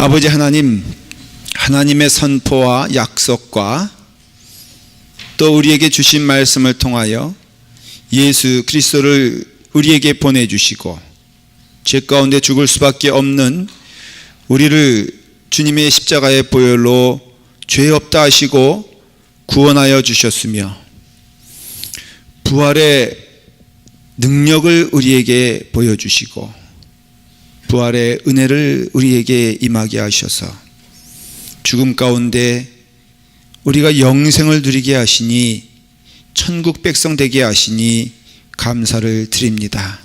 아버지 하나님, 하나님의 선포와 약속과 또 우리에게 주신 말씀을 통하여 예수 그리스도를 우리에게 보내주시고 죄 가운데 죽을 수밖에 없는 우리를 주님의 십자가의 보혈로 죄 없다 하시고 구원하여 주셨으며 부활의 능력을 우리에게 보여주시고 부활의 은혜를 우리에게 임하게 하셔서 죽음 가운데 우리가 영생을 누리게 하시니 천국 백성 되게 하시니 감사를 드립니다.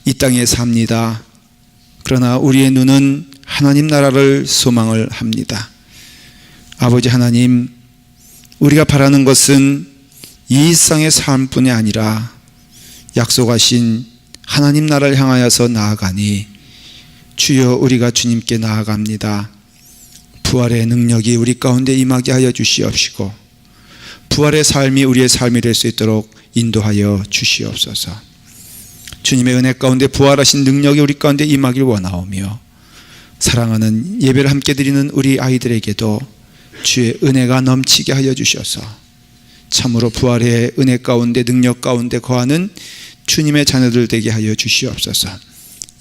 이 땅에 삽니다. 그러나 우리의 눈은 하나님 나라를 소망을 합니다. 아버지 하나님, 우리가 바라는 것은 이 세상의 삶뿐이 아니라 약속하신 하나님 나라를 향하여서 나아가니 주여 우리가 주님께 나아갑니다. 부활의 능력이 우리 가운데 임하게 하여 주시옵시고 부활의 삶이 우리의 삶이 될 수 있도록 인도하여 주시옵소서. 주님의 은혜 가운데 부활하신 능력이 우리 가운데 임하길 원하오며 사랑하는 예배를 함께 드리는 우리 아이들에게도 주의 은혜가 넘치게 하여 주셔서 참으로 부활의 은혜 가운데 능력 가운데 거하는 주님의 자녀들 되게 하여 주시옵소서.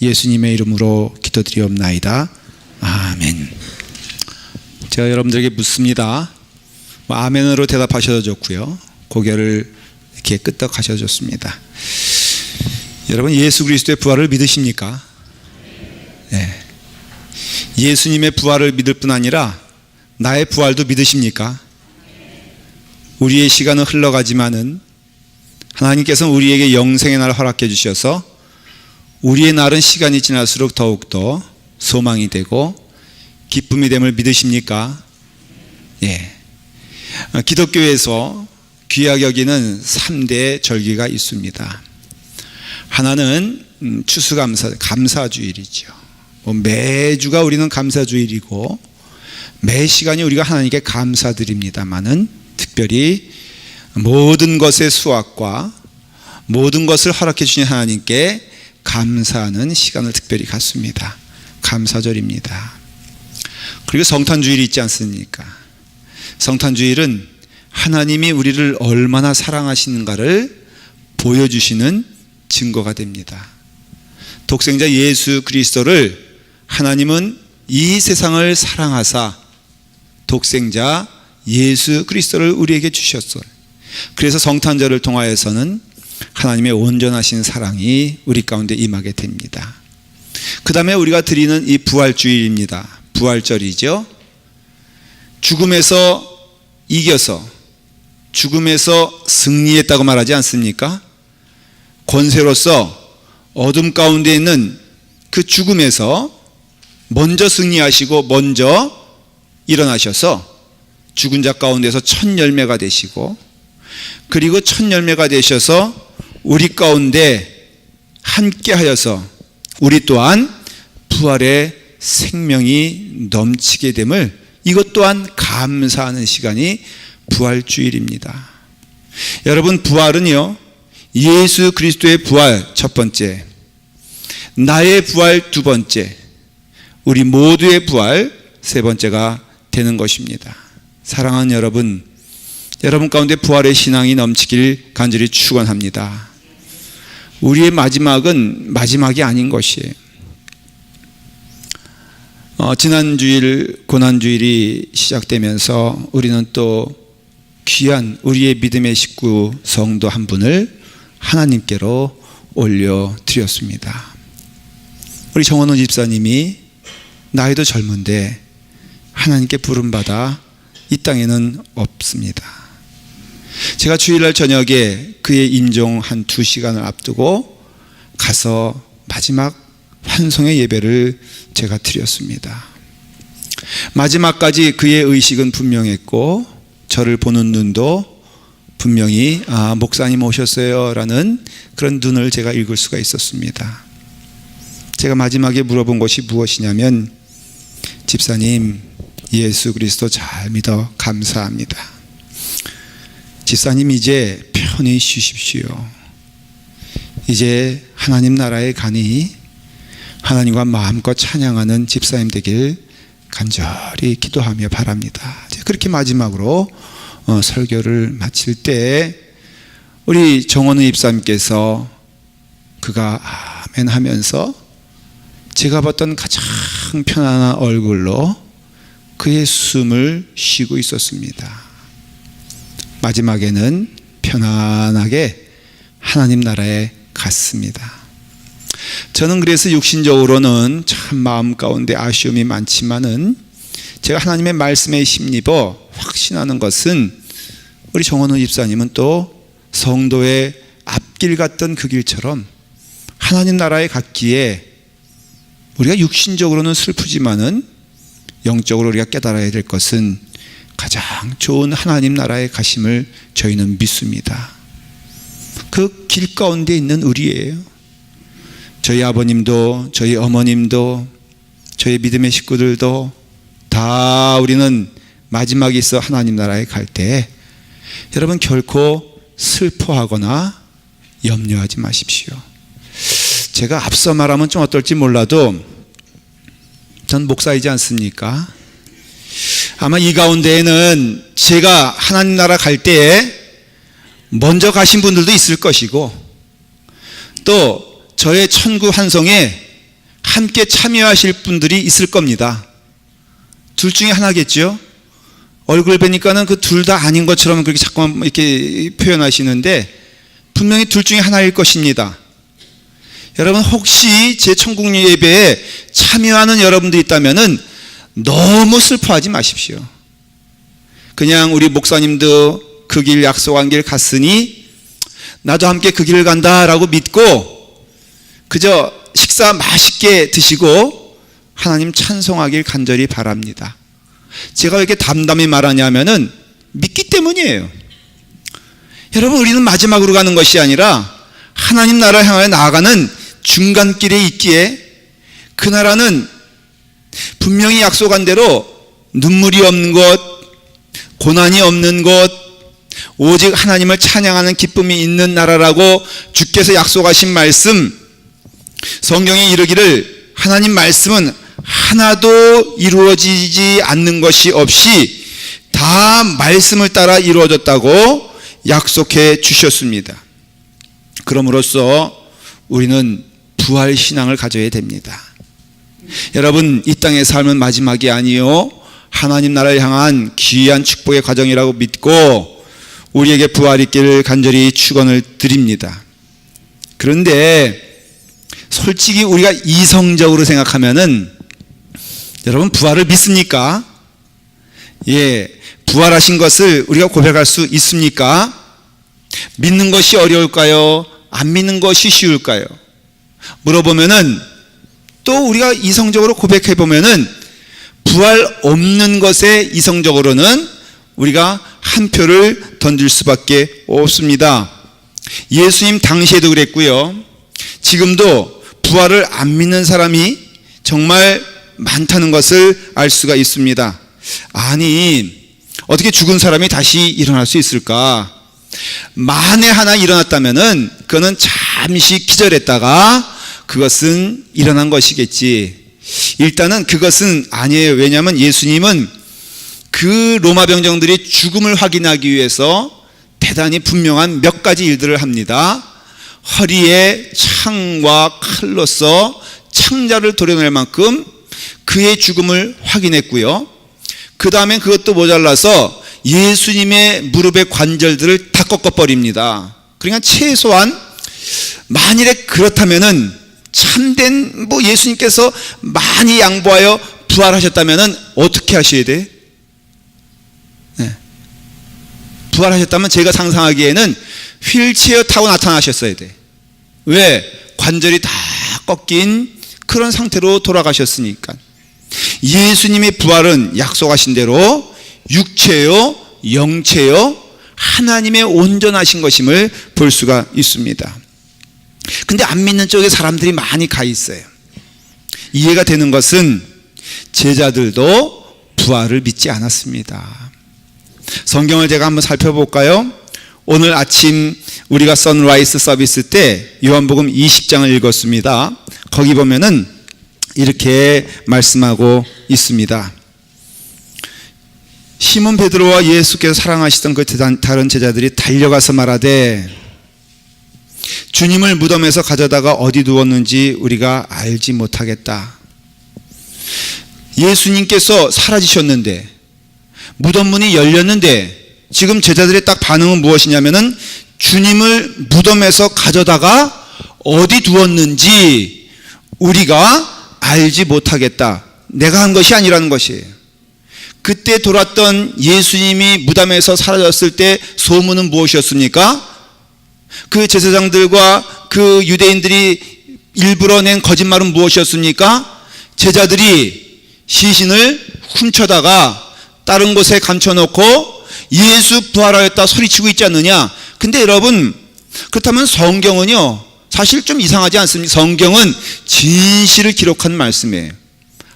예수님의 이름으로 기도드리옵나이다. 아멘. 제가 여러분들에게 묻습니다. 아멘으로 대답하셔도 좋고요, 고개를 이렇게 끄덕하셔도 좋습니다. 여러분, 예수 그리스도의 부활을 믿으십니까? 네. 예수님의 부활을 믿을 뿐 아니라 나의 부활도 믿으십니까? 우리의 시간은 흘러가지만은 하나님께서는 우리에게 영생의 날을 허락해 주셔서 우리의 날은 시간이 지날수록 더욱더 소망이 되고 기쁨이 됨을 믿으십니까? 예. 기독교에서 귀하게 여기는 3대 절기가 있습니다. 하나는 추수감사, 감사주일이죠. 매주가 우리는 감사주일이고 매 시간이 우리가 하나님께 감사드립니다마는 특별히 모든 것의 수확과 모든 것을 허락해 주신 하나님께 감사하는 시간을 특별히 갖습니다. 감사절입니다. 그리고 성탄주일이 있지 않습니까? 성탄주일은 하나님이 우리를 얼마나 사랑하시는가를 보여주시는 증거가 됩니다. 독생자 예수 그리스도를 하나님은 이 세상을 사랑하사 독생자 예수 그리스도를 우리에게 주셨어요. 그래서 성탄절을 통하여서는 하나님의 온전하신 사랑이 우리 가운데 임하게 됩니다. 그 다음에 우리가 드리는 이 부활주일입니다. 부활절이죠. 죽음에서 이겨서 죽음에서 승리했다고 말하지 않습니까? 권세로서 어둠 가운데 있는 그 죽음에서 먼저 승리하시고 먼저 일어나셔서 죽은 자 가운데서 첫 열매가 되시고 그리고 첫 열매가 되셔서 우리 가운데 함께 하여서 우리 또한 부활의 생명이 넘치게 됨을 이것 또한 감사하는 시간이 부활주일입니다. 여러분, 부활은요, 예수 그리스도의 부활 첫 번째, 나의 부활 두 번째, 우리 모두의 부활 세 번째가 되는 것입니다. 사랑하는 여러분, 여러분 가운데 부활의 신앙이 넘치길 간절히 축원합니다. 우리의 마지막은 마지막이 아닌 것이에요. 지난 주일 고난주일이 시작되면서 우리는 또 귀한 우리의 믿음의 식구 성도 한 분을 하나님께로 올려드렸습니다. 우리 정원호 집사님이 나이도 젊은데 하나님께 부름받아 이 땅에는 없습니다. 제가 주일날 저녁에 그의 임종 한 2시간을 앞두고 가서 마지막 환송의 예배를 제가 드렸습니다. 마지막까지 그의 의식은 분명했고 저를 보는 눈도 분명히 목사님 오셨어요 라는 그런 눈을 제가 읽을 수가 있었습니다. 제가 마지막에 물어본 것이 무엇이냐면, 집사님, 예수 그리스도 잘 믿어 감사합니다. 집사님, 이제 편히 쉬십시오. 이제 하나님 나라에 가니 하나님과 마음껏 찬양하는 집사님 되길 간절히 기도하며 바랍니다. 그렇게 마지막으로 설교를 마칠 때 우리 정원우 입사님께서 그가 아멘 하면서 제가 봤던 가장 편안한 얼굴로 그의 숨을 쉬고 있었습니다. 마지막에는 편안하게 하나님 나라에 갔습니다. 저는 그래서 육신적으로는 참 마음 가운데 아쉬움이 많지만은 제가 하나님의 말씀에 힘입어 확신하는 것은 우리 정원우 집사님은 또 성도의 앞길 갔던 그 길처럼 하나님 나라에 갔기에 우리가 육신적으로는 슬프지만은 영적으로 우리가 깨달아야 될 것은 가장 좋은 하나님 나라에 가심을 저희는 믿습니다. 그 길 가운데 있는 우리예요. 저희 아버님도 저희 어머님도 저희 믿음의 식구들도 다 우리는 마지막에 있어 하나님 나라에 갈 때 여러분 결코 슬퍼하거나 염려하지 마십시오. 제가 앞서 말하면 좀 어떨지 몰라도 전 목사이지 않습니까? 아마 이 가운데에는 제가 하나님 나라 갈 때에 먼저 가신 분들도 있을 것이고 또 저의 천국 환송에 함께 참여하실 분들이 있을 겁니다. 둘 중에 하나겠죠. 얼굴 뵈니까는 그 둘 다 아닌 것처럼 그렇게 자꾸만 이렇게 표현하시는데 분명히 둘 중에 하나일 것입니다. 여러분 혹시 제 천국 예배에 참여하는 여러분들이 있다면은 너무 슬퍼하지 마십시오. 그냥 우리 목사님도 그 길 약속한 길 갔으니 나도 함께 그 길을 간다라고 믿고 그저 식사 맛있게 드시고 하나님 찬송하길 간절히 바랍니다. 제가 왜 이렇게 담담히 말하냐면은 믿기 때문이에요. 여러분 우리는 마지막으로 가는 것이 아니라 하나님 나라를 향하여 나아가는 중간길에 있기에 그 나라는 분명히 약속한 대로 눈물이 없는 곳, 고난이 없는 곳, 오직 하나님을 찬양하는 기쁨이 있는 나라라고 주께서 약속하신 말씀, 성경에 이르기를 하나님 말씀은 하나도 이루어지지 않는 것이 없이 다 말씀을 따라 이루어졌다고 약속해 주셨습니다. 그럼으로써 우리는 부활신앙을 가져야 됩니다. 여러분 이 땅의 삶은 마지막이 아니요 하나님 나라를 향한 귀한 축복의 과정이라고 믿고 우리에게 부활이 있기를 간절히 축원을 드립니다. 그런데 솔직히 우리가 이성적으로 생각하면은 여러분 부활을 믿습니까? 예, 부활하신 것을 우리가 고백할 수 있습니까? 믿는 것이 어려울까요? 안 믿는 것이 쉬울까요? 물어보면은 또 우리가 이성적으로 고백해 보면은 부활 없는 것에 이성적으로는 우리가 한 표를 던질 수밖에 없습니다. 예수님 당시에도 그랬고요. 지금도 부활을 안 믿는 사람이 정말 많다는 것을 알 수가 있습니다. 아니 어떻게 죽은 사람이 다시 일어날 수 있을까? 만에 하나 일어났다면은 그거는 잠시 기절했다가 그것은 일어난 것이겠지. 일단은 그것은 아니에요. 왜냐하면 예수님은 그 로마 병정들이 죽음을 확인하기 위해서 대단히 분명한 몇 가지 일들을 합니다. 허리에 창과 칼로서 창자를 도려낼 만큼 그의 죽음을 확인했고요. 그 다음에 그것도 모자라서 예수님의 무릎의 관절들을 다 꺾어버립니다. 그러니까 최소한 만일에 그렇다면은 참된 예수님께서 많이 양보하여 부활하셨다면은 어떻게 하셔야 돼? 네. 부활하셨다면 제가 상상하기에는 휠체어 타고 나타나셨어야 돼. 왜? 관절이 다 꺾인 그런 상태로 돌아가셨으니까. 예수님의 부활은 약속하신 대로 육체요, 영체요, 하나님의 온전하신 것임을 볼 수가 있습니다. 근데 안 믿는 쪽에 사람들이 많이 가 있어요. 이해가 되는 것은 제자들도 부활을 믿지 않았습니다. 성경을 제가 한번 살펴볼까요? 오늘 아침 우리가 선라이즈 서비스 때 요한복음 20장을 읽었습니다. 거기 보면은 이렇게 말씀하고 있습니다. 시몬 베드로와 예수께서 사랑하시던 그 다른 제자들이 달려가서 말하되 주님을 무덤에서 가져다가 어디 두었는지 우리가 알지 못하겠다. 예수님께서 사라지셨는데 무덤 문이 열렸는데 지금 제자들의 딱 반응은 무엇이냐면은 주님을 무덤에서 가져다가 어디 두었는지 우리가 알지 못하겠다. 내가 한 것이 아니라는 것이에요. 그때 돌았던 예수님이 무덤에서 사라졌을 때 소문은 무엇이었습니까? 그 제사장들과 그 유대인들이 일부러 낸 거짓말은 무엇이었습니까? 제자들이 시신을 훔쳐다가 다른 곳에 감춰놓고 예수 부활하였다 소리치고 있지 않느냐. 근데 여러분, 그렇다면 성경은요 사실 좀 이상하지 않습니까? 성경은 진실을 기록한 말씀이에요.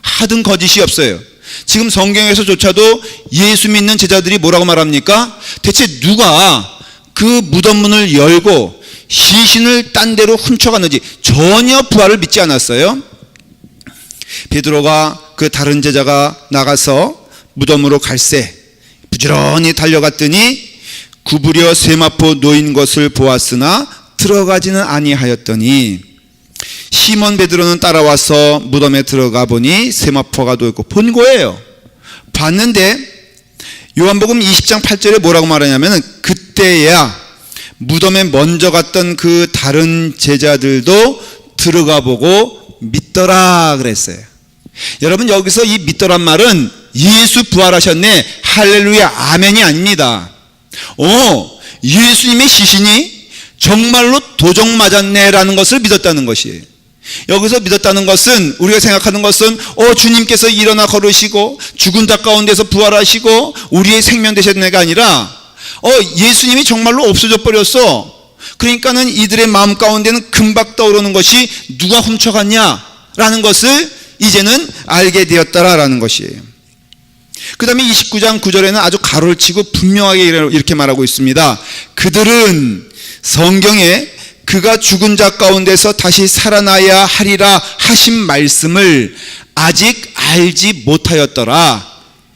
하등 거짓이 없어요. 지금 성경에서조차도 예수 믿는 제자들이 뭐라고 말합니까? 대체 누가 그 무덤 문을 열고 시신을 딴 데로 훔쳐갔는지 전혀 부활을 믿지 않았어요. 베드로가 그 다른 제자가 나가서 무덤으로 갈새 부지런히 달려갔더니 구부려 세마포 놓인 것을 보았으나 들어가지는 아니하였더니 시몬 베드로는 따라와서 무덤에 들어가 보니 세마포가 놓였고 본 거예요. 봤는데 요한복음 20장 8절에 뭐라고 말하냐면 그때야 무덤에 먼저 갔던 그 다른 제자들도 들어가 보고 믿더라 그랬어요. 여러분, 여기서 이 믿더란 말은 예수 부활하셨네 할렐루야 아멘이 아닙니다. 예수님의 시신이 정말로 도적 맞았네 라는 것을 믿었다는 것이에요. 여기서 믿었다는 것은 우리가 생각하는 것은 주님께서 일어나 걸으시고 죽은 자 가운데서 부활하시고 우리의 생명 되셨네가 아니라 예수님이 정말로 없어져 버렸어. 그러니까는 이들의 마음 가운데는 금방 떠오르는 것이 누가 훔쳐갔냐라는 것을 이제는 알게 되었다라는 것이에요. 그 다음에 29장 9절에는 아주 가로를 치고 분명하게 이렇게 말하고 있습니다. 그들은 성경에 그가 죽은 자 가운데서 다시 살아나야 하리라 하신 말씀을 아직 알지 못하였더라.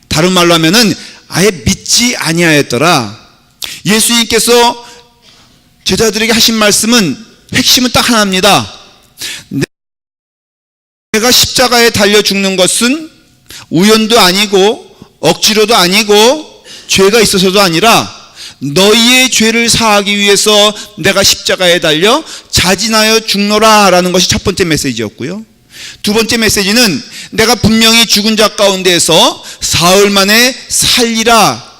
다른 말로 하면은 아예 믿지 아니하였더라. 예수님께서 제자들에게 하신 말씀은 핵심은 딱 하나입니다. 내가 십자가에 달려 죽는 것은 우연도 아니고 억지로도 아니고 죄가 있어서도 아니라 너희의 죄를 사하기 위해서 내가 십자가에 달려 자진하여 죽노라 라는 것이 첫 번째 메시지였고요. 두 번째 메시지는 내가 분명히 죽은 자 가운데에서 사흘 만에 살리라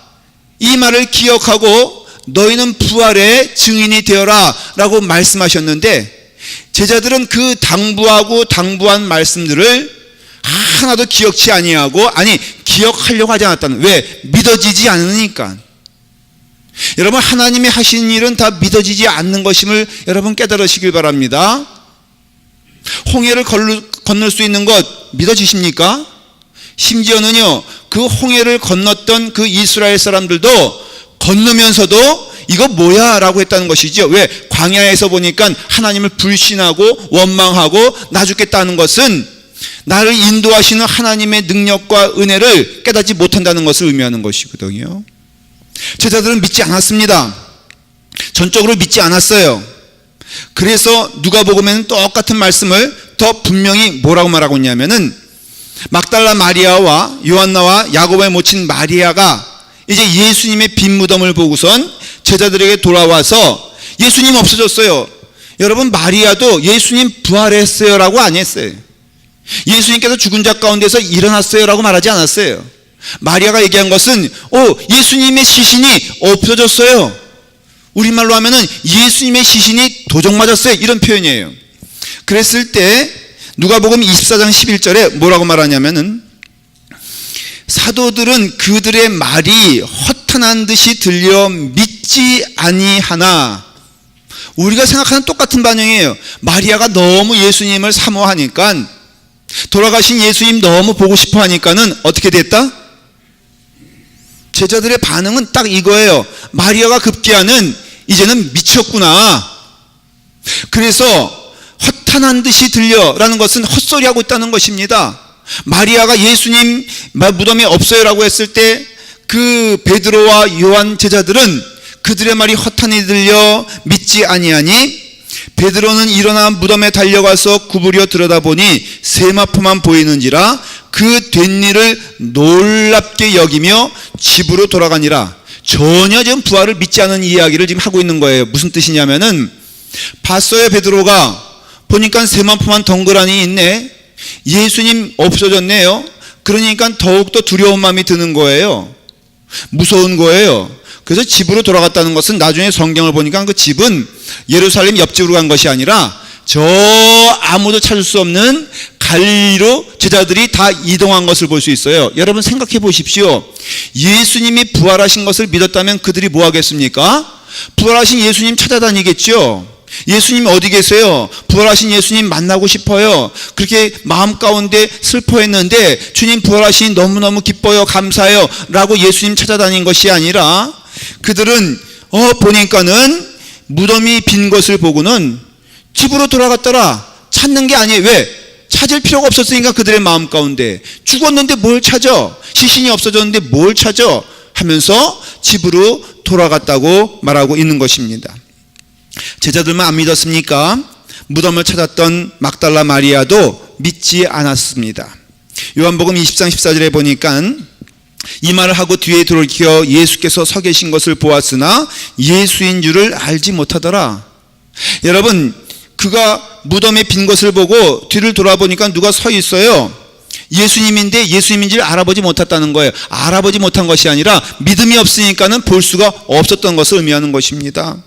이 말을 기억하고 너희는 부활의 증인이 되어라 라고 말씀하셨는데 제자들은 그 당부한 말씀들을 하나도 기억치 아니하고 기억하려고 하지 않았다는, 왜? 믿어지지 않으니까. 여러분, 하나님이 하신 일은 다 믿어지지 않는 것임을 여러분 깨달으시길 바랍니다. 홍해를 건널 수 있는 것 믿어지십니까? 심지어는요 그 홍해를 건넜던 그 이스라엘 사람들도 건너면서도 이거 뭐야 라고 했다는 것이죠. 왜? 광야에서 보니까 하나님을 불신하고 원망하고 나 죽겠다는 것은 나를 인도하시는 하나님의 능력과 은혜를 깨닫지 못한다는 것을 의미하는 것이거든요. 제자들은 믿지 않았습니다. 전적으로 믿지 않았어요. 그래서 누가복음에는 똑같은 말씀을 더 분명히 뭐라고 말하고 있냐면은 막달라 마리아와 요한나와 야고보의 모친 마리아가 이제 예수님의 빈 무덤을 보고선 제자들에게 돌아와서 예수님 없어졌어요. 여러분, 마리아도 예수님 부활했어요 라고 안 했어요. 예수님께서 죽은 자 가운데서 일어났어요 라고 말하지 않았어요. 마리아가 얘기한 것은 예수님의 시신이 없어졌어요. 우리말로 하면은 예수님의 시신이 도적 맞았어요 이런 표현이에요. 그랬을 때 누가복음 24장 11절에 뭐라고 말하냐면은 사도들은 그들의 말이 허탄한 듯이 들려 믿지 아니하나. 우리가 생각하는 똑같은 반응이에요. 마리아가 너무 예수님을 사모하니까, 돌아가신 예수님 너무 보고 싶어 하니까는 어떻게 됐다? 제자들의 반응은 딱 이거예요. 마리아가 급기야는 이제는 미쳤구나. 그래서 허탄한 듯이 들려라는 것은 헛소리하고 있다는 것입니다. 마리아가 예수님 무덤에 없어요라고 했을 때 그 베드로와 요한 제자들은 그들의 말이 허탄이 들려 믿지 아니하니 베드로는 일어나 무덤에 달려가서 구부려 들여다보니 세마포만 보이는지라 그 된 일을 놀랍게 여기며 집으로 돌아가니라. 전혀 지금 부활을 믿지 않은 이야기를 지금 하고 있는 거예요. 무슨 뜻이냐면은 봤어요. 베드로가 보니까 세마포만 덩그러니 있네. 예수님 없어졌네요. 그러니까 더욱더 두려운 마음이 드는 거예요. 무서운 거예요. 그래서 집으로 돌아갔다는 것은 나중에 성경을 보니까 그 집은 예루살렘 옆집으로 간 것이 아니라 저 아무도 찾을 수 없는 갈릴리로 제자들이 다 이동한 것을 볼 수 있어요. 여러분 생각해 보십시오. 예수님이 부활하신 것을 믿었다면 그들이 뭐 하겠습니까? 부활하신 예수님 찾아다니겠죠. 예수님 어디 계세요? 부활하신 예수님 만나고 싶어요. 그렇게 마음 가운데 슬퍼했는데 주님 부활하신 너무너무 기뻐요, 감사해요 라고 예수님 찾아다닌 것이 아니라 그들은 보니까는 무덤이 빈 것을 보고는 집으로 돌아갔더라. 찾는 게 아니에요. 왜? 찾을 필요가 없었으니까 그들의 마음 가운데. 죽었는데 뭘 찾아? 시신이 없어졌는데 뭘 찾아? 하면서 집으로 돌아갔다고 말하고 있는 것입니다. 제자들만 안 믿었습니까? 무덤을 찾았던 막달라 마리아도 믿지 않았습니다. 요한복음 20장 14절에 보니까 이 말을 하고 뒤에 돌이켜 예수께서 서 계신 것을 보았으나 예수인 줄을 알지 못하더라. 여러분, 그가 무덤에 빈 것을 보고 뒤를 돌아보니까 누가 서 있어요. 예수님인데 예수님인 줄 알아보지 못했다는 거예요. 알아보지 못한 것이 아니라 믿음이 없으니까는 볼 수가 없었던 것을 의미하는 것입니다.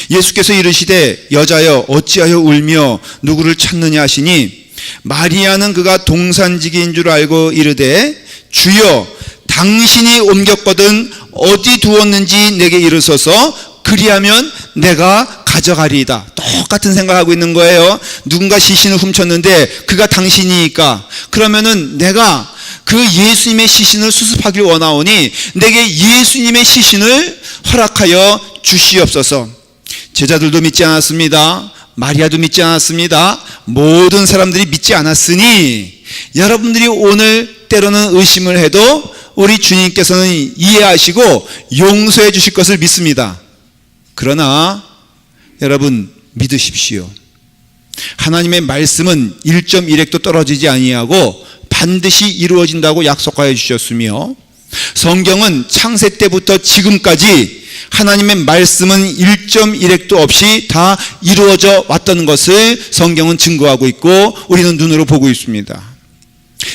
예수께서 이르시되 여자여 어찌하여 울며 누구를 찾느냐 하시니 마리아는 그가 동산지기인 줄 알고 이르되 주여 당신이 옮겼거든 어디 두었는지 내게 이르소서 그리하면 내가 가져가리이다. 똑같은 생각하고 있는 거예요. 누군가 시신을 훔쳤는데 그가 당신이니까 그러면은 내가 그 예수님의 시신을 수습하길 원하오니 내게 예수님의 시신을 허락하여 주시옵소서. 제자들도 믿지 않았습니다. 마리아도 믿지 않았습니다. 모든 사람들이 믿지 않았으니 여러분들이 오늘 때로는 의심을 해도 우리 주님께서는 이해하시고 용서해 주실 것을 믿습니다. 그러나 여러분 믿으십시오. 하나님의 말씀은 1.1핵도 떨어지지 아니하고 반드시 이루어진다고 약속하여 주셨으며 성경은 창세 때부터 지금까지 하나님의 말씀은 1.1핵도 없이 다 이루어져 왔다는 것을 성경은 증거하고 있고 우리는 눈으로 보고 있습니다.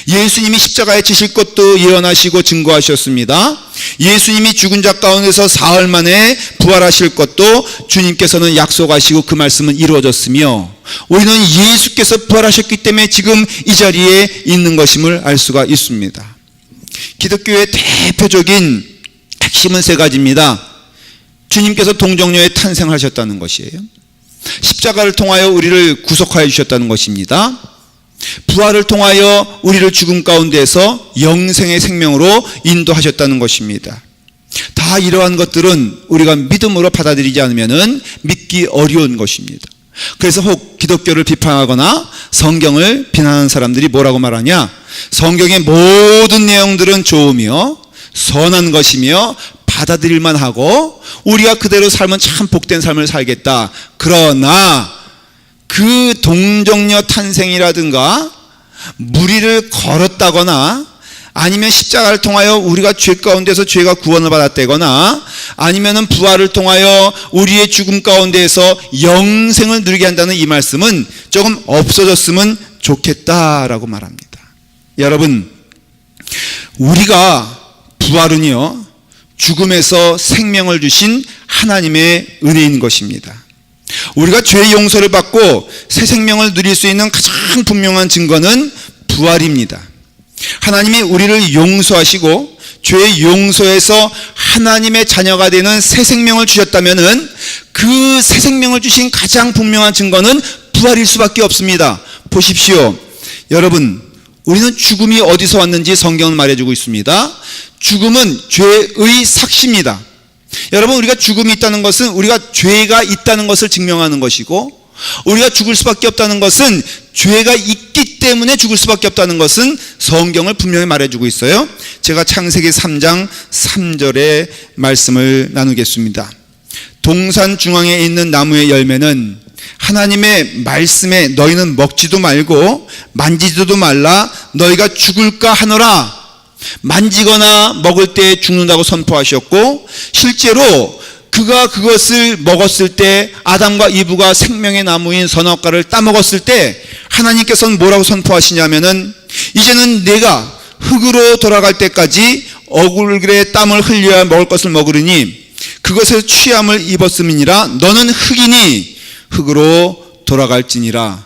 예수님이 십자가에 지실 것도 예언하시고 증거하셨습니다. 예수님이 죽은 자 가운데서 사흘 만에 부활하실 것도 주님께서는 약속하시고 그 말씀은 이루어졌으며 우리는 예수께서 부활하셨기 때문에 지금 이 자리에 있는 것임을 알 수가 있습니다. 기독교의 대표적인 핵심은 세 가지입니다. 주님께서 동정녀에 탄생하셨다는 것이에요. 십자가를 통하여 우리를 구속하여 주셨다는 것입니다. 부활을 통하여 우리를 죽음 가운데에서 영생의 생명으로 인도하셨다는 것입니다. 다 이러한 것들은 우리가 믿음으로 받아들이지 않으면 믿기 어려운 것입니다. 그래서 혹 기독교를 비판하거나 성경을 비난하는 사람들이 뭐라고 말하냐? 성경의 모든 내용들은 좋으며 선한 것이며 받아들일만 하고 우리가 그대로 살면 참 복된 삶을 살겠다. 그러나 그 동정녀 탄생이라든가 무리를 걸었다거나 아니면 십자가를 통하여 우리가 죄 가운데서 죄가 구원을 받았다거나 아니면은 부활을 통하여 우리의 죽음 가운데에서 영생을 누리게 한다는 이 말씀은 조금 없어졌으면 좋겠다라고 말합니다. 여러분, 우리가 부활은요 죽음에서 생명을 주신 하나님의 은혜인 것입니다. 우리가 죄의 용서를 받고 새 생명을 누릴 수 있는 가장 분명한 증거는 부활입니다. 하나님이 우리를 용서하시고 죄의 용서에서 하나님의 자녀가 되는 새 생명을 주셨다면은 그 새 생명을 주신 가장 분명한 증거는 부활일 수밖에 없습니다. 보십시오. 여러분, 우리는 죽음이 어디서 왔는지 성경은 말해주고 있습니다. 죽음은 죄의 삭시입니다. 여러분, 우리가 죽음이 있다는 것은 우리가 죄가 있다는 것을 증명하는 것이고 우리가 죽을 수밖에 없다는 것은 죄가 있기 때문에 죽을 수밖에 없다는 것은 성경을 분명히 말해주고 있어요. 제가 창세기 3장 3절의 말씀을 나누겠습니다. 동산 중앙에 있는 나무의 열매는 하나님의 말씀에 너희는 먹지도 말고 만지지도 말라 너희가 죽을까 하노라. 만지거나 먹을 때 죽는다고 선포하셨고, 실제로 그가 그것을 먹었을 때 아담과 이브가 생명의 나무인 선악과를 따먹었을 때 하나님께서는 뭐라고 선포하시냐면은 이제는 내가 흙으로 돌아갈 때까지 얼굴에 땀을 흘려야 먹을 것을 먹으리니 그것에서 취함을 입었음이니라. 너는 흙이니 흙으로 돌아갈지니라.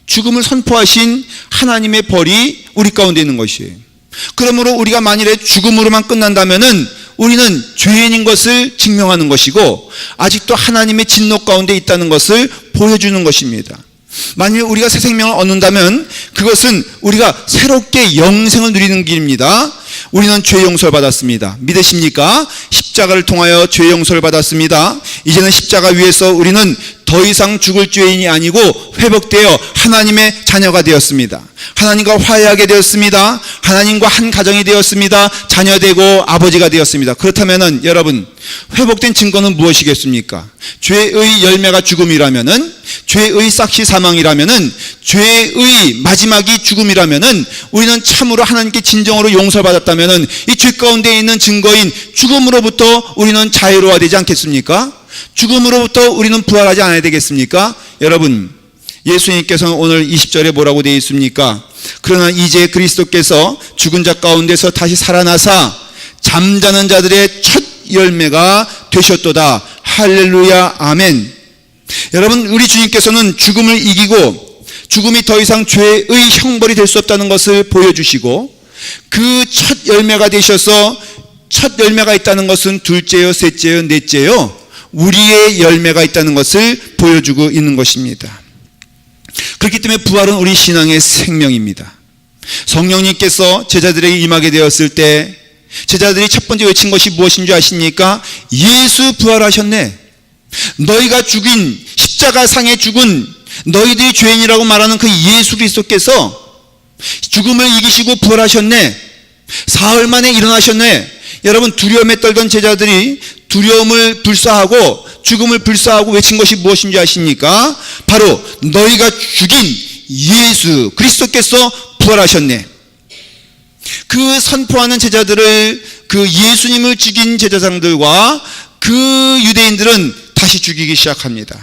죽음을 선포하신 하나님의 벌이 우리 가운데 있는 것이에요. 그러므로 우리가 만일에 죽음으로만 끝난다면은 우리는 죄인인 것을 증명하는 것이고 아직도 하나님의 진노 가운데 있다는 것을 보여주는 것입니다. 만일 우리가 새 생명을 얻는다면 그것은 우리가 새롭게 영생을 누리는 길입니다. 우리는 죄 용서를 받았습니다. 믿으십니까? 십자가를 통하여 죄 용서를 받았습니다. 이제는 십자가 위에서 우리는 더 이상 죽을 죄인이 아니고 회복되어 하나님의 자녀가 되었습니다. 하나님과 화해하게 되었습니다. 하나님과 한 가정이 되었습니다. 자녀되고 아버지가 되었습니다. 그렇다면 여러분, 회복된 증거는 무엇이겠습니까? 죄의 열매가 죽음이라면은, 죄의 싹이 사망이라면은, 죄의 마지막이 죽음이라면은 우리는 참으로 하나님께 진정으로 용서를 받았다면은 이 죄 가운데 있는 증거인 죽음으로부터 우리는 자유로워야 되지 않겠습니까? 죽음으로부터 우리는 부활하지 않아야 되겠습니까? 여러분, 예수님께서는 오늘 20절에 뭐라고 되어 있습니까? 그러나 이제 그리스도께서 죽은 자 가운데서 다시 살아나사 잠자는 자들의 첫 열매가 되셨도다. 할렐루야, 아멘. 여러분, 우리 주님께서는 죽음을 이기고 죽음이 더 이상 죄의 형벌이 될 수 없다는 것을 보여주시고 그 첫 열매가 되셔서, 첫 열매가 있다는 것은 둘째요, 셋째요, 넷째요, 우리의 열매가 있다는 것을 보여주고 있는 것입니다. 그렇기 때문에 부활은 우리 신앙의 생명입니다. 성령님께서 제자들에게 임하게 되었을 때 제자들이 첫 번째 외친 것이 무엇인 줄 아십니까? 예수 부활하셨네. 너희가 죽인, 십자가상에 죽은 너희들이 죄인이라고 말하는 그 예수 그리스도께서 죽음을 이기시고 부활하셨네. 사흘 만에 일어나셨네. 여러분, 두려움에 떨던 제자들이 두려움을 불사하고 죽음을 불사하고 외친 것이 무엇인지 아십니까? 바로 너희가 죽인 예수 그리스도께서 부활하셨네. 그 선포하는 제자들을, 그 예수님을 죽인 제사장들과 그 유대인들은 다시 죽이기 시작합니다.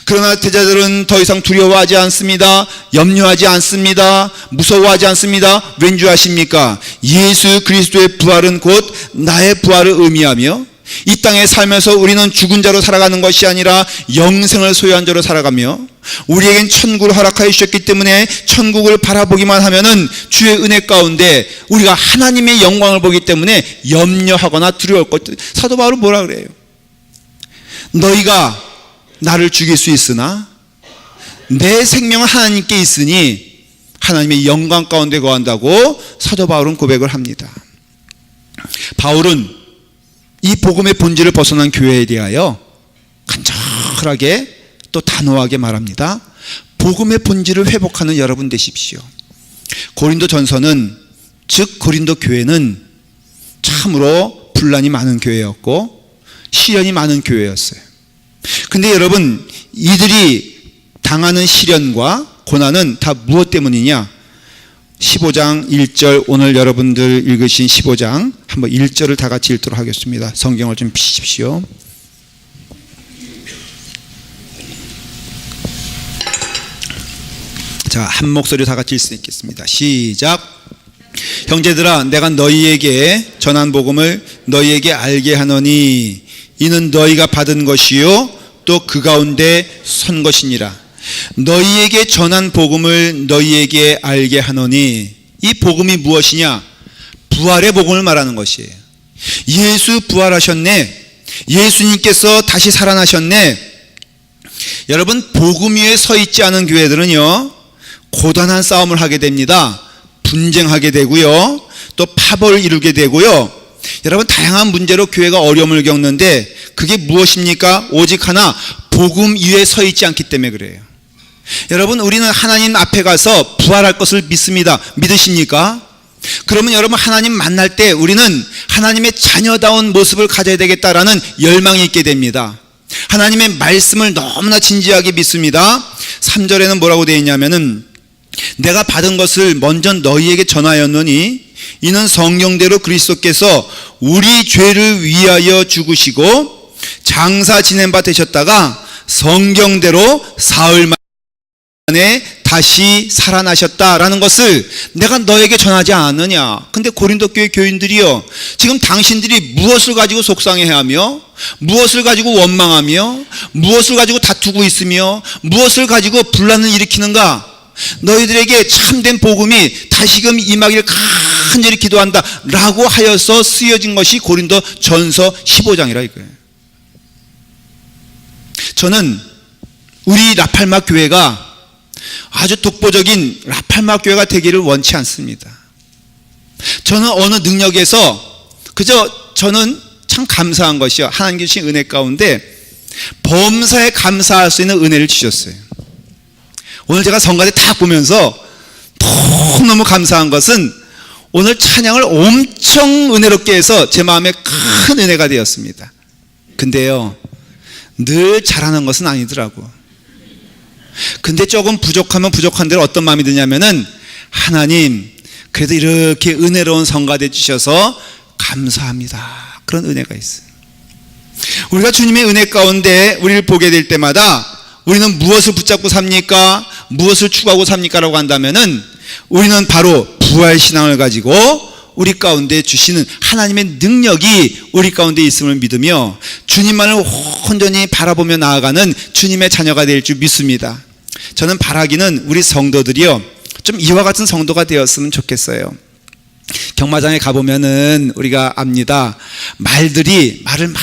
그러나 제자들은 더 이상 두려워하지 않습니다. 염려하지 않습니다. 무서워하지 않습니다. 왠지 아십니까? 예수 그리스도의 부활은 곧 나의 부활을 의미하며 이 땅에 살면서 우리는 죽은 자로 살아가는 것이 아니라 영생을 소유한 자로 살아가며 우리에겐 천국을 허락하여 주셨기 때문에 천국을 바라보기만 하면은 주의 은혜 가운데 우리가 하나님의 영광을 보기 때문에 염려하거나 두려울 것. 사도 바울은 뭐라 그래요? 너희가 나를 죽일 수 있으나 내 생명은 하나님께 있으니 하나님의 영광 가운데 거한다고 사도 바울은 고백을 합니다. 바울은 이 복음의 본질을 벗어난 교회에 대하여 간절하게 또 단호하게 말합니다. 복음의 본질을 회복하는 여러분 되십시오. 고린도 전서는, 즉 고린도 교회는 참으로 분란이 많은 교회였고 시련이 많은 교회였어요. 근데 여러분, 이들이 당하는 시련과 고난은 다 무엇 때문이냐? 15장 1절, 오늘 여러분들 읽으신 15장 한번 1절을 다 같이 읽도록 하겠습니다. 성경을 좀 피십시오. 자, 한 목소리로 다 같이 읽을 수 있겠습니다. 시작. 형제들아, 내가 너희에게 전한 복음을 너희에게 알게 하노니 이는 너희가 받은 것이요 또 그 가운데 선 것이니라. 너희에게 전한 복음을 너희에게 알게 하노니, 이 복음이 무엇이냐? 부활의 복음을 말하는 것이에요. 예수 부활하셨네. 예수님께서 다시 살아나셨네. 여러분, 복음 위에 서 있지 않은 교회들은요, 고단한 싸움을 하게 됩니다. 분쟁하게 되고요, 또 파벌을 이루게 되고요. 여러분, 다양한 문제로 교회가 어려움을 겪는데 그게 무엇입니까? 오직 하나, 복음 위에 서 있지 않기 때문에 그래요. 여러분, 우리는 하나님 앞에 가서 부활할 것을 믿습니다. 믿으십니까? 그러면 여러분, 하나님 만날 때 우리는 하나님의 자녀다운 모습을 가져야 되겠다라는 열망이 있게 됩니다. 하나님의 말씀을 너무나 진지하게 믿습니다. 3절에는 뭐라고 되어 있냐면은, 내가 받은 것을 먼저 너희에게 전하였노니 이는 성경대로 그리스도께서 우리 죄를 위하여 죽으시고 장사 지낸 바 되셨다가 성경대로 사흘 만에 다시 살아나셨다라는 것을 내가 너에게 전하지 않느냐. 근데 고린도 교회 교인들이요, 지금 당신들이 무엇을 가지고 속상해하며, 무엇을 가지고 원망하며, 무엇을 가지고 다투고 있으며, 무엇을 가지고 분란을 일으키는가? 너희들에게 참된 복음이 다시금 임하기를 간절히 기도한다 라고 하여서 쓰여진 것이 고린도 전서 15장이라 이거예요. 저는 우리 라팔마 교회가 아주 독보적인 라팔마 교회가 되기를 원치 않습니다. 저는 어느 능력에서 그저 저는 참 감사한 것이요, 하나님 주신 은혜 가운데 범사에 감사할 수 있는 은혜를 주셨어요. 오늘 제가 성가대 딱 보면서 너무 감사한 것은 오늘 찬양을 엄청 은혜롭게 해서 제 마음에 큰 은혜가 되었습니다. 근데요, 늘 잘하는 것은 아니더라고. 근데 조금 부족하면 부족한 대로 어떤 마음이 드냐면은, 하나님 그래도 이렇게 은혜로운 성가대 주셔서 감사합니다, 그런 은혜가 있어요. 우리가 주님의 은혜 가운데 우리를 보게 될 때마다 우리는 무엇을 붙잡고 삽니까? 무엇을 추구하고 삽니까? 라고 한다면은 우리는 바로 부활신앙을 가지고 우리 가운데 주시는 하나님의 능력이 우리 가운데 있음을 믿으며 주님만을 온전히 바라보며 나아가는 주님의 자녀가 될 줄 믿습니다. 저는 바라기는 우리 성도들이요, 좀 이와 같은 성도가 되었으면 좋겠어요. 경마장에 가보면은 우리가 압니다. 말들이 말을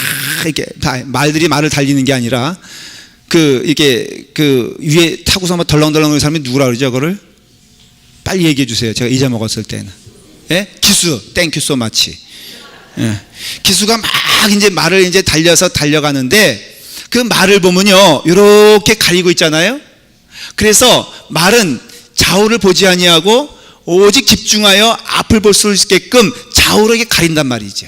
달리는 게 아니라 이게 위에 타고서 막 덜렁덜렁 하는 사람이 누구라 그러죠? 그거를 빨리 얘기해 주세요. 제가 잊어먹었을 때는. 예? 기수, 땡큐 소 마치. 예. 기수가 막 이제 말을 이제 달려가는데 그 말을 보면요, 이렇게 가리고 있잖아요. 그래서 말은 좌우를 보지 아니하고 오직 집중하여 앞을 볼 수 있게끔 좌우로 이렇게 가린단 말이죠.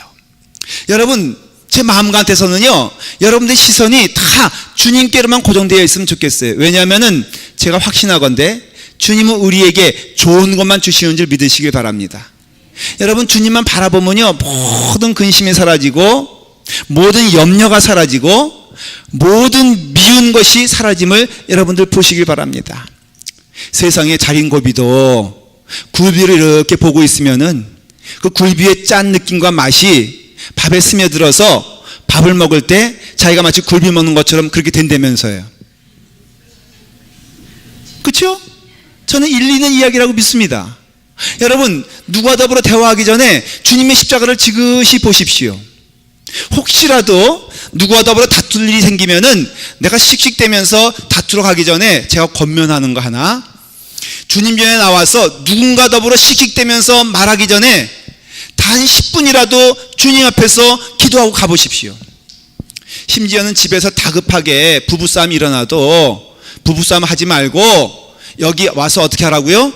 여러분, 제 마음 같아서는요, 여러분들의 시선이 다 주님께로만 고정되어 있으면 좋겠어요. 왜냐하면은 제가 확신하건대 주님은 우리에게 좋은 것만 주시는 줄 믿으시길 바랍니다. 여러분, 주님만 바라보면요, 모든 근심이 사라지고 모든 염려가 사라지고 모든 미운 것이 사라짐을 여러분들 보시길 바랍니다. 세상의 자린고비도 굴비를 이렇게 보고 있으면은 그 굴비의 짠 느낌과 맛이 밥에 스며들어서 밥을 먹을 때 자기가 마치 굴비 먹는 것처럼 그렇게 된다면서요. 그렇죠? 저는 일리 있는 이야기라고 믿습니다. 여러분, 누구와 더불어 대화하기 전에 주님의 십자가를 지그시 보십시오. 혹시라도 누구와 더불어 다툴 일이 생기면은 내가 씩씩대면서 다투러 가기 전에 제가 권면하는 거 하나, 주님 전에 나와서 누군가 더불어 씩씩대면서 말하기 전에 단 10분이라도 주님 앞에서 기도하고 가보십시오. 심지어는 집에서 다급하게 부부싸움이 일어나도 부부싸움 하지 말고 여기 와서 어떻게 하라고요?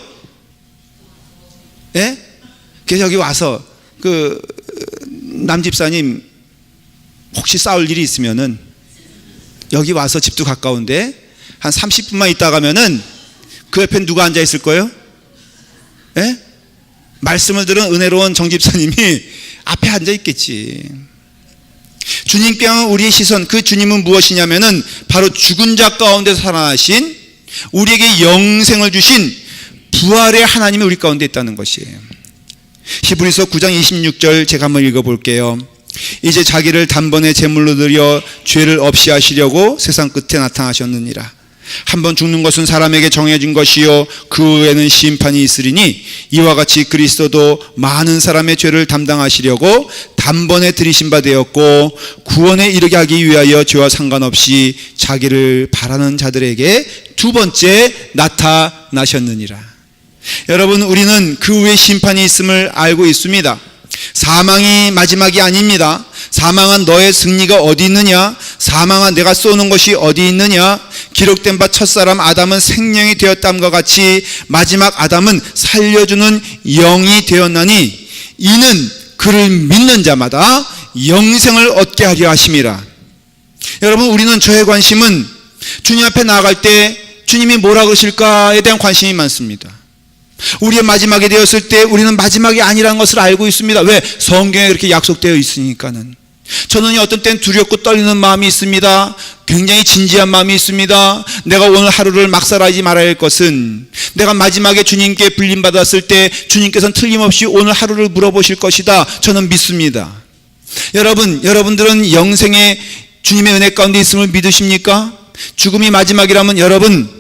예? 그래서 여기 와서 남집사님 혹시 싸울 일이 있으면은 여기 와서 집도 가까운데 한 30분만 있다 가면은 그 옆엔 누가 앉아 있을 거예요? 예? 말씀을 들은 은혜로운 정집사님이 앞에 앉아 있겠지. 주님께 향한 우리의 시선, 그 주님은 무엇이냐면은 바로 죽은 자 가운데서 살아나신 우리에게 영생을 주신 부활의 하나님이 우리 가운데 있다는 것이에요. 히브리서 9장 26절 제가 한번 읽어볼게요. 이제 자기를 단번에 제물로 드려 죄를 없이 하시려고 세상 끝에 나타나셨느니라. 한번 죽는 것은 사람에게 정해진 것이요 그 후에는 심판이 있으리니 이와 같이 그리스도도 많은 사람의 죄를 담당하시려고 단번에 들이신 바 되었고 구원에 이르게 하기 위하여 죄와 상관없이 자기를 바라는 자들에게 두 번째 나타나셨느니라. 여러분, 우리는 그 후에 심판이 있음을 알고 있습니다. 사망이 마지막이 아닙니다. 사망한 너의 승리가 어디 있느냐? 사망한 내가 쏘는 것이 어디 있느냐? 기록된 바 첫사람 아담은 생명이 되었담과 같이 마지막 아담은 살려주는 영이 되었나니 이는 그를 믿는 자마다 영생을 얻게 하려 하심이라. 여러분, 우리는 저의 관심은 주님 앞에 나아갈 때 주님이 뭐라 그러실까에 대한 관심이 많습니다. 우리의 마지막이 되었을 때 우리는 마지막이 아니라는 것을 알고 있습니다. 왜? 성경에 그렇게 약속되어 있으니까는. 저는 어떤 때는 두렵고 떨리는 마음이 있습니다. 굉장히 진지한 마음이 있습니다. 내가 오늘 하루를 막살하지 말아야 할 것은 내가 마지막에 주님께 불림받았을 때 주님께서는 틀림없이 오늘 하루를 물어보실 것이다. 저는 믿습니다. 여러분들은 영생의 주님의 은혜 가운데 있음을 믿으십니까? 죽음이 마지막이라면 여러분,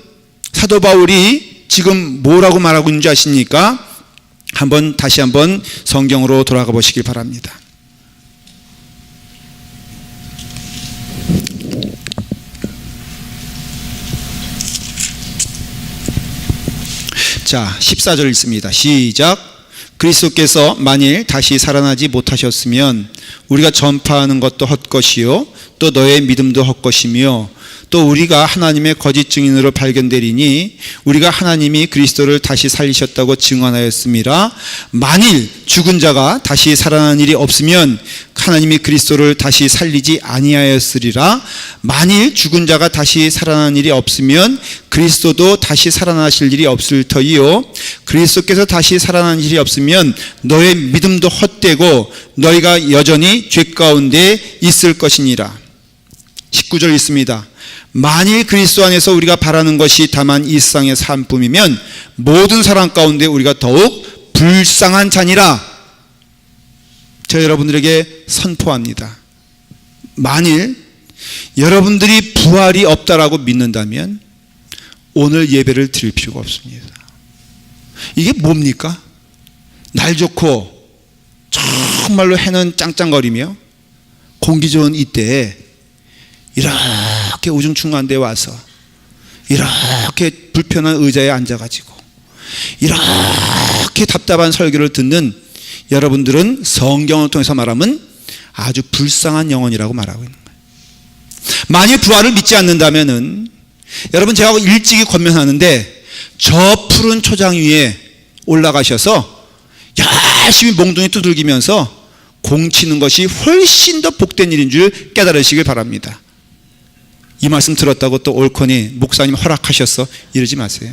사도 바울이 지금 뭐라고 말하고 있는지 아십니까? 다시 한번 성경으로 돌아가 보시길 바랍니다. 자, 14절 읽습니다. 시작. 그리스도께서 만일 다시 살아나지 못하셨으면 우리가 전파하는 것도 헛것이요 또 너의 믿음도 헛것이며 또 우리가 하나님의 거짓 증인으로 발견되리니 우리가 하나님이 그리스도를 다시 살리셨다고 증언하였음이라. 만일 죽은 자가 다시 살아난 일이 없으면 하나님이 그리스도를 다시 살리지 아니하였으리라. 만일 죽은 자가 다시 살아난 일이 없으면 그리스도도 다시 살아나실 일이 없을 터이요 그리스도께서 다시 살아난 일이 없으면 너의 믿음도 헛되고 너희가 여전히 죄 가운데 있을 것이니라. 19절 있습니다. 만일 그리스도 안에서 우리가 바라는 것이 다만 이 세상의 삶뿐이면 모든 사람 가운데 우리가 더욱 불쌍한 자니라. 저 여러분들에게 선포합니다. 만일 여러분들이 부활이 없다라고 믿는다면 오늘 예배를 드릴 필요가 없습니다. 이게 뭡니까? 날 좋고 정말로 해는 짱짱거리며 공기 좋은 이때에 이렇게 우중충한 데 와서 이렇게 불편한 의자에 앉아가지고 이렇게 답답한 설교를 듣는 여러분들은 성경을 통해서 말하면 아주 불쌍한 영혼이라고 말하고 있는 거예요. 만일 부활을 믿지 않는다면은 여러분, 제가 일찍이 권면하는데 저 푸른 초장 위에 올라가셔서 열심히 몽둥이 두들기면서 공치는 것이 훨씬 더 복된 일인 줄 깨달으시길 바랍니다. 이 말씀 들었다고 또 옳거니 목사님 허락하셨어 이러지 마세요.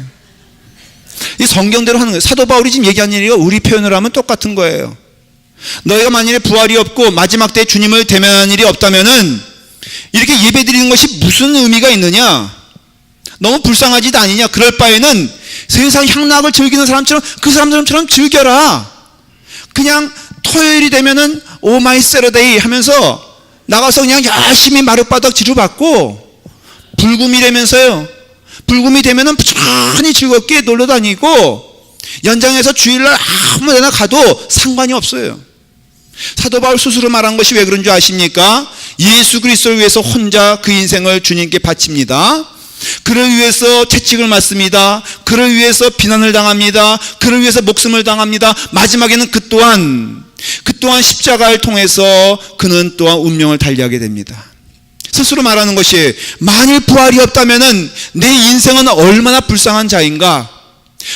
이 성경대로 하는 거예요. 사도 바울이 지금 얘기한 일이가 우리 표현을 하면 똑같은 거예요. 너희가 만일에 부활이 없고 마지막 때 주님을 대면하는 일이 없다면은 이렇게 예배 드리는 것이 무슨 의미가 있느냐? 너무 불쌍하지도 아니냐? 그럴 바에는 세상 향락을 즐기는 사람처럼 그 사람들처럼 즐겨라. 그냥 토요일이 되면은 오 마이 세러데이 하면서 나가서 그냥 열심히 마룻바닥 지루받고 불금이 되면서요. 불금이 되면은 부지런히 즐겁게 놀러 다니고 연장해서 주일날 아무 데나 가도 상관이 없어요. 사도 바울 스스로 말한 것이 왜 그런 줄 아십니까? 예수 그리스도를 위해서 혼자 그 인생을 주님께 바칩니다. 그를 위해서 채찍을 맞습니다. 그를 위해서 비난을 당합니다. 그를 위해서 목숨을 당합니다. 마지막에는 그 또한 십자가를 통해서 그는 또한 운명을 달리하게 됩니다. 스스로 말하는 것이 만일 부활이 없다면은 내 인생은 얼마나 불쌍한 자인가?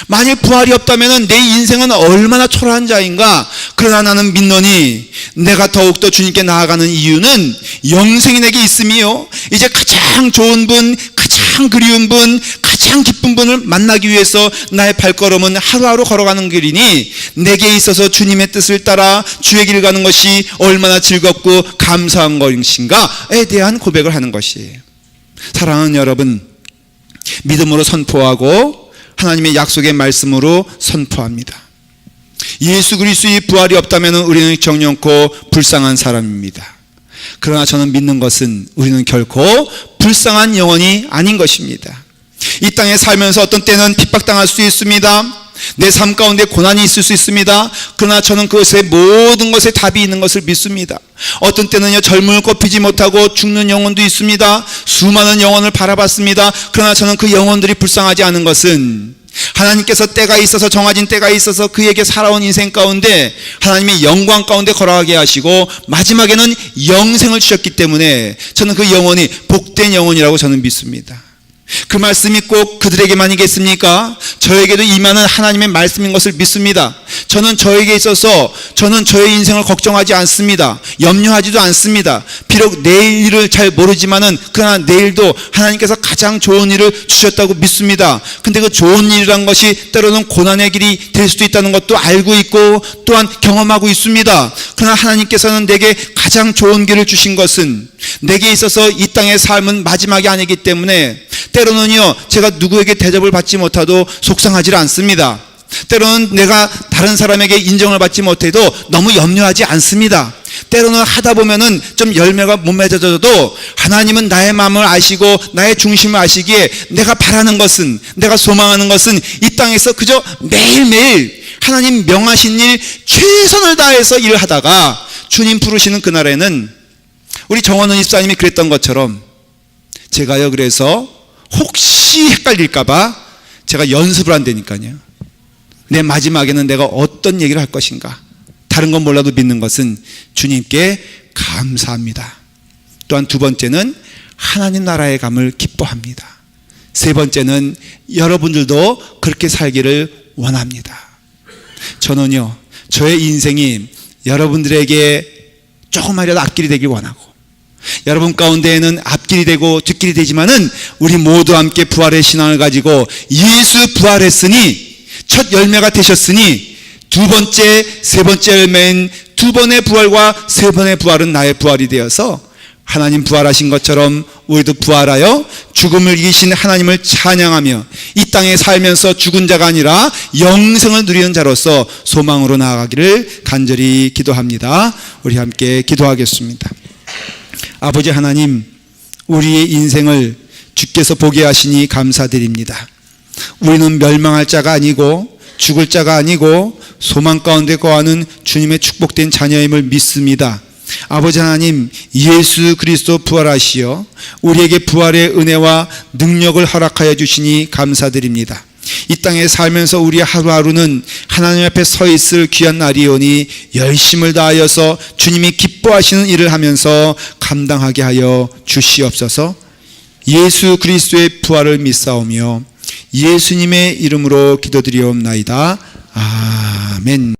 만일 부활이 없다면은 내 인생은 얼마나 초라한 자인가? 그러나 나는 믿노니 내가 더욱더 주님께 나아가는 이유는 영생이 내게 있음이요 이제 가장 좋은 분, 가장 그리운 분, 가장 기쁜 분을 만나기 위해서 나의 발걸음은 하루하루 걸어가는 길이니 내게 있어서 주님의 뜻을 따라 주의 길 가는 것이 얼마나 즐겁고 감사한 것인가에 대한 고백을 하는 것이에요. 사랑하는 여러분, 믿음으로 선포하고 하나님의 약속의 말씀으로 선포합니다. 예수 그리스도의 부활이 없다면 우리는 정령코 불쌍한 사람입니다. 그러나 저는 믿는 것은 우리는 결코 불쌍한 영혼이 아닌 것입니다. 이 땅에 살면서 어떤 때는 핍박당할 수 있습니다. 내 삶 가운데 고난이 있을 수 있습니다. 그러나 저는 그것에 모든 것에 답이 있는 것을 믿습니다. 어떤 때는요, 젊음을 꼽히지 못하고 죽는 영혼도 있습니다. 수많은 영혼을 바라봤습니다. 그러나 저는 그 영혼들이 불쌍하지 않은 것은 하나님께서 때가 있어서, 정해진 때가 있어서 그에게 살아온 인생 가운데 하나님이 영광 가운데 걸어가게 하시고 마지막에는 영생을 주셨기 때문에 저는 그 영혼이 복된 영혼이라고 저는 믿습니다. 그 말씀이 꼭 그들에게만이겠습니까? 저에게도 임하는 하나님의 말씀인 것을 믿습니다. 저는 저에게 있어서 저는 저의 인생을 걱정하지 않습니다. 염려하지도 않습니다. 비록 내일을 잘 모르지만은 그러나 내일도 하나님께서 가장 좋은 일을 주셨다고 믿습니다. 근데 그 좋은 일이란 것이 때로는 고난의 길이 될 수도 있다는 것도 알고 있고 또한 경험하고 있습니다. 그러나 하나님께서는 내게 가장 좋은 길을 주신 것은 내게 있어서 이 땅의 삶은 마지막이 아니기 때문에 때로는요, 제가 누구에게 대접을 받지 못해도 속상하지 않습니다. 때로는 내가 다른 사람에게 인정을 받지 못해도 너무 염려하지 않습니다. 때로는 하다 보면은 좀 열매가 못 맺어져도 하나님은 나의 마음을 아시고 나의 중심을 아시기에 내가 바라는 것은, 내가 소망하는 것은 이 땅에서 그저 매일매일 하나님 명하신 일 최선을 다해서 일을 하다가 주님 부르시는 그날에는 우리 정원은 집사님이 그랬던 것처럼 제가요, 그래서 혹시 헷갈릴까봐 제가 연습을 한다니까요. 내 마지막에는 내가 어떤 얘기를 할 것인가. 다른 건 몰라도 믿는 것은 주님께 감사합니다. 또한 두 번째는 하나님 나라의 감을 기뻐합니다. 세 번째는 여러분들도 그렇게 살기를 원합니다. 저는요, 저의 인생이 여러분들에게 조금이라도 앞길이 되길 원하고, 여러분 가운데에는 앞길이 되고 뒷길이 되지만은 우리 모두 함께 부활의 신앙을 가지고 예수 부활했으니 첫 열매가 되셨으니 두 번째, 세 번째 열매인 두 번의 부활과 세 번의 부활은 나의 부활이 되어서 하나님 부활하신 것처럼 우리도 부활하여 죽음을 이기신 하나님을 찬양하며 이 땅에 살면서 죽은 자가 아니라 영생을 누리는 자로서 소망으로 나아가기를 간절히 기도합니다. 우리 함께 기도하겠습니다. 아버지 하나님, 우리의 인생을 주께서 보게 하시니 감사드립니다. 우리는 멸망할 자가 아니고 죽을 자가 아니고 소망 가운데 거하는 주님의 축복된 자녀임을 믿습니다. 아버지 하나님, 예수 그리스도 부활하시어 우리에게 부활의 은혜와 능력을 허락하여 주시니 감사드립니다. 이 땅에 살면서 우리 하루하루는 하나님 앞에 서 있을 귀한 날이오니 열심을 다하여서 주님이 기뻐하시는 일을 하면서 감당하게 하여 주시옵소서. 예수 그리스도의 부활을 믿사오며 예수님의 이름으로 기도드리옵나이다. 아멘.